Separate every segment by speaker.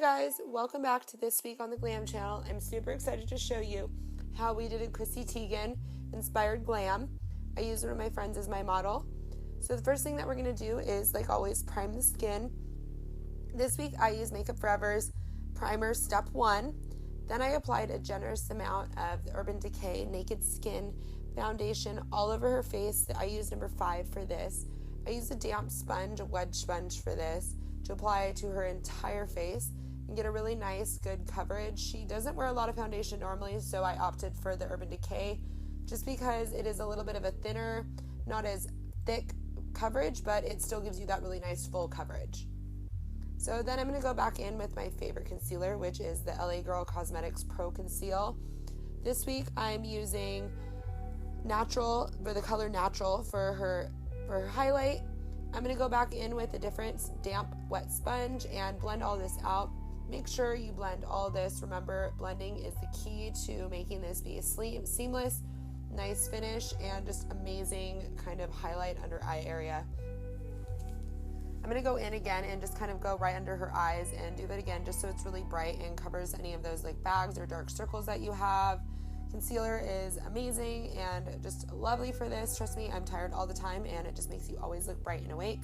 Speaker 1: guys, welcome back to This Week on the Glam Channel. I'm super excited to show you how we did a Chrissy Tiegen inspired glam. I used one of my friends as my model. So the first thing that we're going to do is, like always, prime the skin. This week I used Makeup Forever's Primer Step 1. Then I applied a generous amount of the Urban Decay Naked Skin foundation all over her face. I used number 5 for this. I used a damp sponge, a wedge sponge for this, to apply it to her entire face and get a really nice, good coverage. She doesn't wear a lot of foundation normally, so I opted for the Urban Decay just because it is a little bit of a thinner, not as thick coverage, but it still gives you that really nice full coverage. So then I'm going to go back in with my favorite concealer, which is the LA Girl Cosmetics Pro Conceal. This week I'm using Natural, for the color Natural for her highlight. I'm going to go back in with a different damp wet sponge and blend all this out. Make sure you blend all this. Remember, blending is the key to making this be a seamless, nice finish, and just amazing kind of highlight under eye area. I'm going to go in again and just kind of go right under her eyes and do that again just so it's really bright and covers any of those like bags or dark circles that you have. Concealer is amazing and just lovely for this. Trust me, I'm tired all the time and it just makes you always look bright and awake.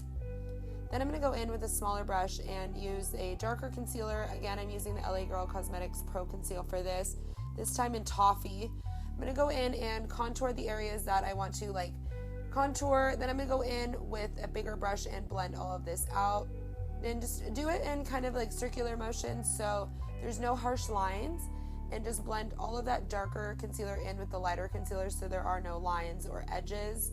Speaker 1: Then I'm going to go in with a smaller brush and use a darker concealer. Again, I'm using the LA Girl Cosmetics Pro Conceal for this time in Toffee. I'm going to go in and contour the areas that I want to like contour. Then I'm going to go in with a bigger brush and blend all of this out. And just do it in kind of like circular motion so there's no harsh lines. And just blend all of that darker concealer in with the lighter concealer so there are no lines or edges.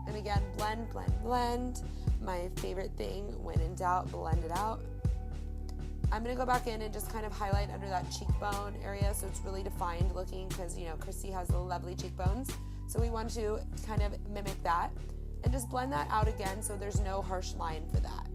Speaker 1: And again, blend, blend, blend. My favorite thing, when in doubt, blend it out. I'm going to go back in and just kind of highlight under that cheekbone area so it's really defined looking because, you know, Chrissy has lovely cheekbones. So we want to kind of mimic that. And just blend that out again so there's no harsh line for that.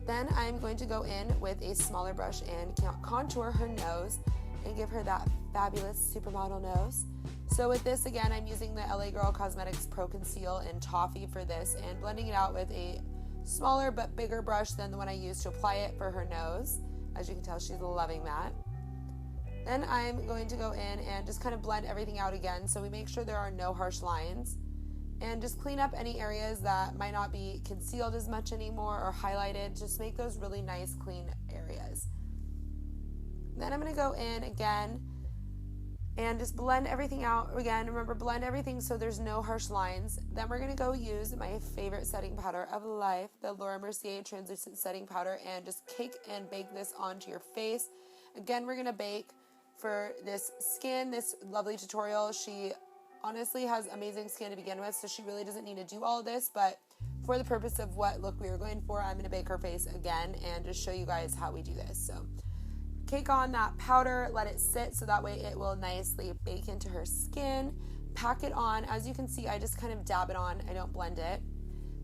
Speaker 1: Then I'm going to go in with a smaller brush and contour her nose and give her that fabulous supermodel nose. So with this, again, I'm using the LA Girl Cosmetics Pro Conceal in Toffee for this and blending it out with a smaller but bigger brush than the one I used to apply it for her nose. As you can tell, she's loving that. Then I'm going to go in and just kind of blend everything out again so we make sure there are no harsh lines. And just clean up any areas that might not be concealed as much anymore or highlighted. Just make those really nice, clean areas. Then I'm going to go in again and just blend everything out again. Remember, blend everything so there's no harsh lines. Then we're going to go use my favorite setting powder of life, the Mercier Translucent Setting Powder, and just cake and bake this onto your face. Again, we're going to bake for this skin, this lovely tutorial. She honestly has amazing skin to begin with, so she really doesn't need to do all of this, but for the purpose of what look we were going for, I'm going to bake her face again and just show you guys how we do this. So cake on that powder, let it sit so that way it will nicely bake into her skin. Pack it on. As you can see, I just kind of dab it on. I don't blend it.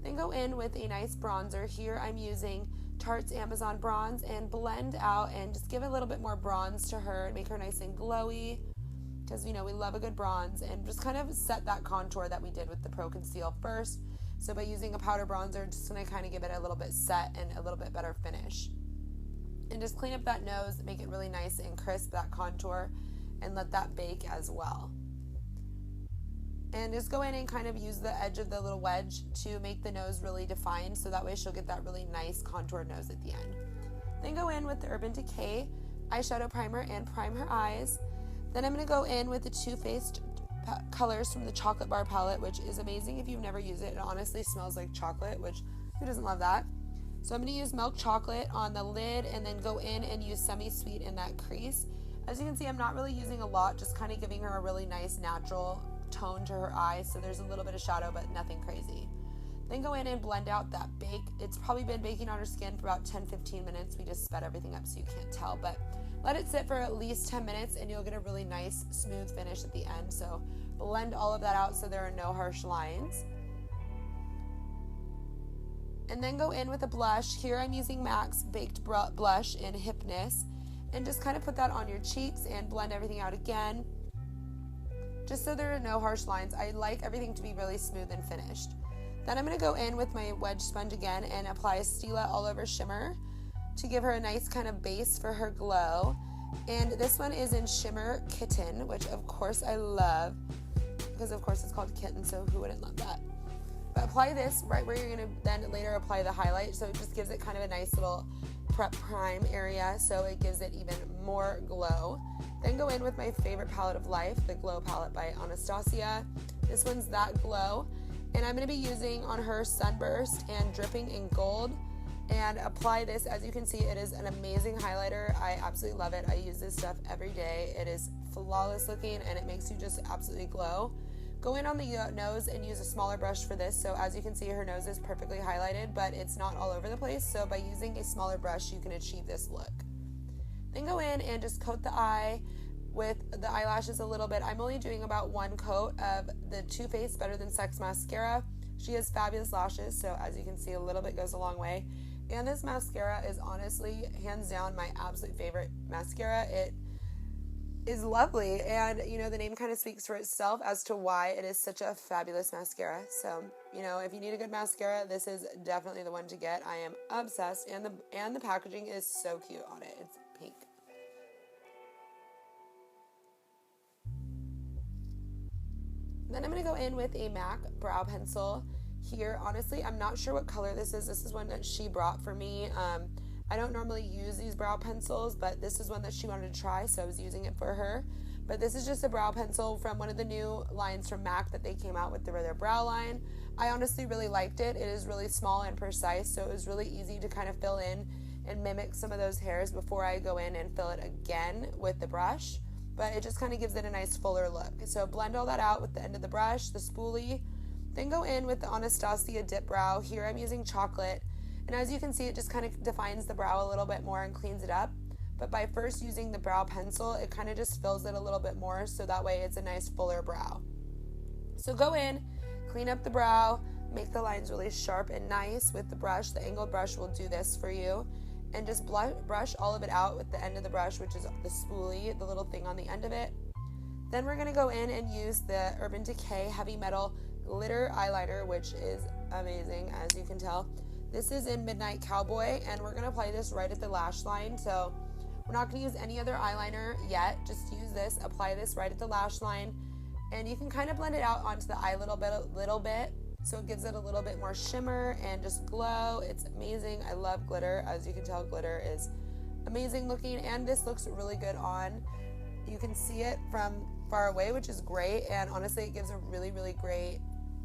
Speaker 1: Then go in with a nice bronzer. Here I'm using Tarte's Amazon Bronze and blend out and just give a little bit more bronze to her and make her nice and glowy. Because, you know, we love a good bronze, and just kind of set that contour that we did with the Pro Conceal first. So by using a powder bronzer, just going to kind of give it a little bit set and a little bit better finish. And just clean up that nose, make it really nice and crisp, that contour, and let that bake as well. And just go in and kind of use the edge of the little wedge to make the nose really defined, so that way she'll get that really nice contoured nose at the end. Then go in with the Urban Decay eyeshadow primer and prime her eyes. Then I'm going to go in with the Too Faced colors from the Chocolate Bar palette, which is amazing if you've never used it. It honestly smells like chocolate, which who doesn't love that? So I'm going to use milk chocolate on the lid and then go in and use semi-sweet in that crease. As you can see, I'm not really using a lot, just kind of giving her a really nice natural tone to her eyes. So there's a little bit of shadow, but nothing crazy. Then go in and blend out that bake. It's probably been baking on her skin for about 10-15 minutes. We just sped everything up so you can't tell, but let it sit for at least 10 minutes and you'll get a really nice smooth finish at the end. So blend all of that out so there are no harsh lines. And then go in with a blush. Here I'm using MAC's Baked Blush in Hypness. And just kind of put that on your cheeks and blend everything out again. Just so there are no harsh lines. I like everything to be really smooth and finished. Then I'm going to go in with my wedge sponge again and apply a Stila All Over Shimmer. to give her a nice kind of base for her glow. And this one is in Shimmer Kitten, which of course I love, because of course it's called Kitten, so who wouldn't love that? But apply this right where you're going to then later apply the highlight, so it just gives it kind of a nice little prep prime area, so it gives it even more glow. Then go in with my favorite palette of life, the Glow palette by Anastasia. This one's That Glow, and I'm going to be using on her Sunburst and Dripping in Gold, and apply this. As you can see, it is an amazing highlighter. I absolutely love it. I use this stuff every day. It is flawless looking, and it makes you just absolutely glow. Go in on the nose and use a smaller brush for this. So as you can see, her nose is perfectly highlighted, but it's not all over the place. So by using a smaller brush, you can achieve this look. Then go in and just coat the eye with the eyelashes a little bit. I'm only doing about one coat of the Too Faced Better Than Sex mascara. She has fabulous lashes, so as you can see, a little bit goes a long way. And this mascara is honestly, hands down, my absolute favorite mascara. It is lovely, and you know, the name kind of speaks for itself as to why it is such a fabulous mascara. So, you know, if you need a good mascara, this is definitely the one to get. I am obsessed, and the packaging is so cute on it. It's pink. Then I'm going to go in with a MAC brow pencil here. Honestly, I'm not sure what color this is. This is one that she brought for me. I don't normally use these brow pencils, but this is one that she wanted to try, so I was using it for her. But this is just a brow pencil from one of the new lines from MAC that they came out with their brow line. I honestly really liked it. It is really small and precise, so it was really easy to kind of fill in and mimic some of those hairs before I go in and fill it again with the brush. But it just kind of gives it a nice fuller look. So blend all that out with the end of the brush, the spoolie. Then go in with the Anastasia Dip Brow. Here I'm using chocolate. And as you can see, it just kind of defines the brow a little bit more and cleans it up. But by first using the brow pencil, it kind of just fills it a little bit more, so that way it's a nice fuller brow. So go in, clean up the brow, make the lines really sharp and nice with the brush. The angled brush will do this for you. And just brush all of it out with the end of the brush, which is the spoolie, the little thing on the end of it. Then we're going to go in and use the Urban Decay Heavy Metal Glitter Eyeliner, which is amazing, as you can tell. This is in Midnight Cowboy, and we're going to apply this right at the lash line. So we're not going to use any other eyeliner yet. Just use this, apply this right at the lash line, and you can kind of blend it out onto the eye a little bit, so it gives it a little bit more shimmer and just glow. It's amazing. I love glitter. As you can tell, glitter is amazing looking, and this looks really good on. You can see it from far away, which is great, and honestly, it gives a really, really great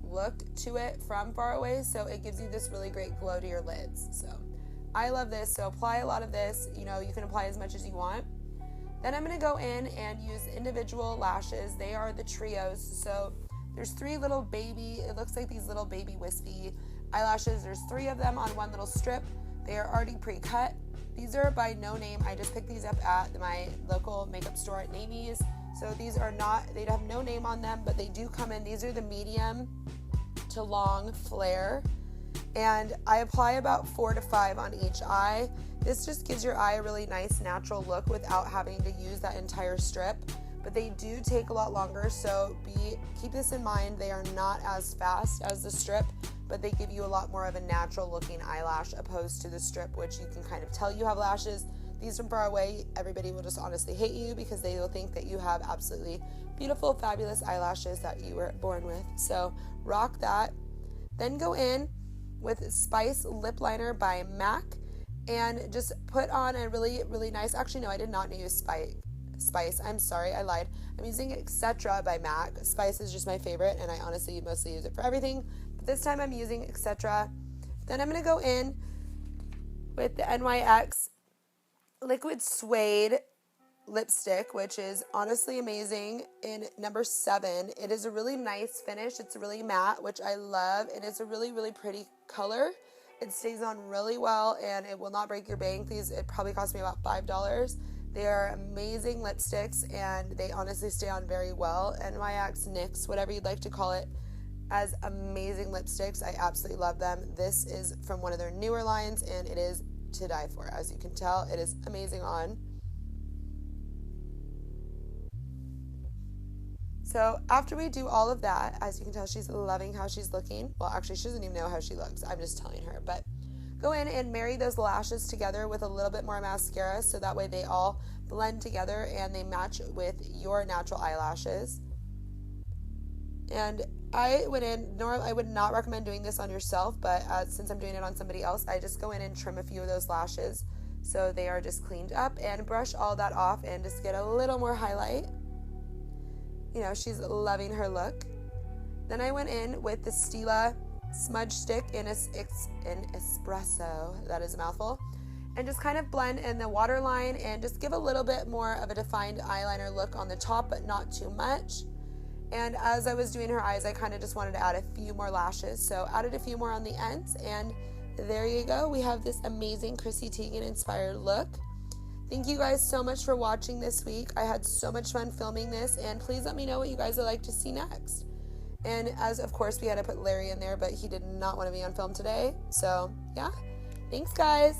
Speaker 1: look to it from far away, so it gives you this really great glow to your lids. So I love this. So apply a lot of this. You know, you can apply as much as you want. Then I'm going to go in and use individual lashes. They are the trios. So there's three little baby, it looks like these little baby wispy eyelashes. There's three of them on one little strip. They are already pre-cut. These are by No Name. I just picked these up at my local makeup store at Namie's. So these are not, they have no name on them, but they do come in. These are the medium to long flare. And I apply about 4 to 5 on each eye. This just gives your eye a really nice natural look without having to use that entire strip. But they do take a lot longer, so keep this in mind. They are not as fast as the strip, but they give you a lot more of a natural looking eyelash opposed to the strip, which you can kind of tell you have lashes. These from far away, everybody will just honestly hate you because they will think that you have absolutely beautiful, fabulous eyelashes that you were born with. So rock that. Then go in with Spice Lip Liner by MAC and just put on a really, really nice, actually no, I did not use Spice, I'm sorry, I lied. I'm using Etc. by MAC. Spice is just my favorite, and I honestly mostly use it for everything. But this time I'm using Etc. Then I'm going to go in with the NYX Liquid Suede lipstick, which is honestly amazing, in number 7. It is a really nice finish. It's really matte, which I love, and it's a really, really pretty color. It stays on really well, and it will not break your bank. It probably cost me about $5. They are amazing lipsticks, and they honestly stay on very well. NYX, NYX, whatever you'd like to call it, as amazing lipsticks. I absolutely love them. This is from one of their newer lines, and it is to die for. As you can tell, it is amazing on. So after we do all of that, as you can tell, she's loving how she's looking. Well, actually, she doesn't even know how she looks. I'm just telling her. But go in and marry those lashes together with a little bit more mascara so that way they all blend together and they match with your natural eyelashes. And I went in, normally I would not recommend doing this on yourself, but since I'm doing it on somebody else, I just go in and trim a few of those lashes so they are just cleaned up, and brush all that off and just get a little more highlight. You know, she's loving her look. Then I went in with the Stila smudge stick in espresso, that is a mouthful, and just kind of blend in the waterline and just give a little bit more of a defined eyeliner look on the top, but not too much. And as I was doing her eyes, I kind of just wanted to add a few more lashes, so added a few more on the ends, and there you go. We have this amazing Chrissy Tiegen inspired look. Thank you guys so much for watching this week. I had so much fun filming this, and please let me know what you guys would like to see next. And as of course we had to put Larry in there, but he did not want to be on film today. So yeah, thanks guys.